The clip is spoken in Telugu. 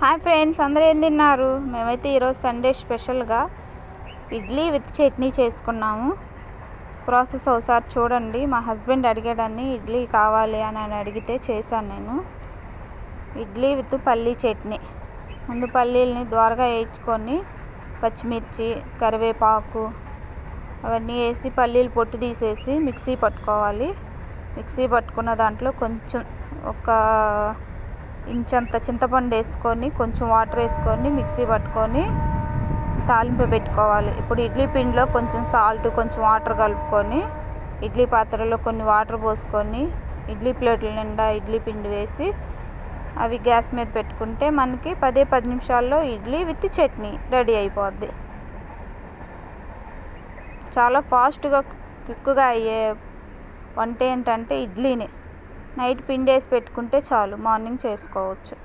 హాయ్ ఫ్రెండ్స్, అందరూ ఏం తిన్నారు? మేమైతే ఈరోజు సండే స్పెషల్గా ఇడ్లీ విత్ చట్నీ చేసుకున్నాము. ప్రాసెస్ ఒకసారి చూడండి. మా హస్బెండ్ అడిగాడని ఇడ్లీ కావాలి అని అడిగితే చేశాను నేను. ఇడ్లీ విత్ పల్లీ చట్నీ. ముందు పల్లీలని ద్వారగా వేయించుకొని పచ్చిమిర్చి, కరివేపాకు అవన్నీ వేసి పల్లీలు పొట్టు తీసేసి మిక్సీ పట్టుకోవాలి. మిక్సీ పట్టుకున్న దాంట్లో కొంచెం ఒక ఇంచంత చింతపండు వేసుకొని కొంచెం వాటర్ వేసుకొని మిక్సీ పట్టుకొని తాలింపు పెట్టుకోవాలి. ఇప్పుడు ఇడ్లీ పిండిలో కొంచెం సాల్ట్, కొంచెం వాటర్ కలుపుకొని ఇడ్లీ పాత్రలో కొన్ని వాటర్ పోసుకొని ఇడ్లీ ప్లేట్ల నిండా ఇడ్లీ పిండి వేసి అవి గ్యాస్ మీద పెట్టుకుంటే మనకి 10 నిమిషాల్లో ఇడ్లీ విత్ చట్నీ రెడీ అయిపోద్ది. చాలా ఫాస్ట్గా క్విక్గా అయ్యే వంట ఏంటంటే ఇడ్లీని నైట్ పిండి వేసి పెట్టుకుంటే చాలు, మార్నింగ్ చేసుకోవచ్చు.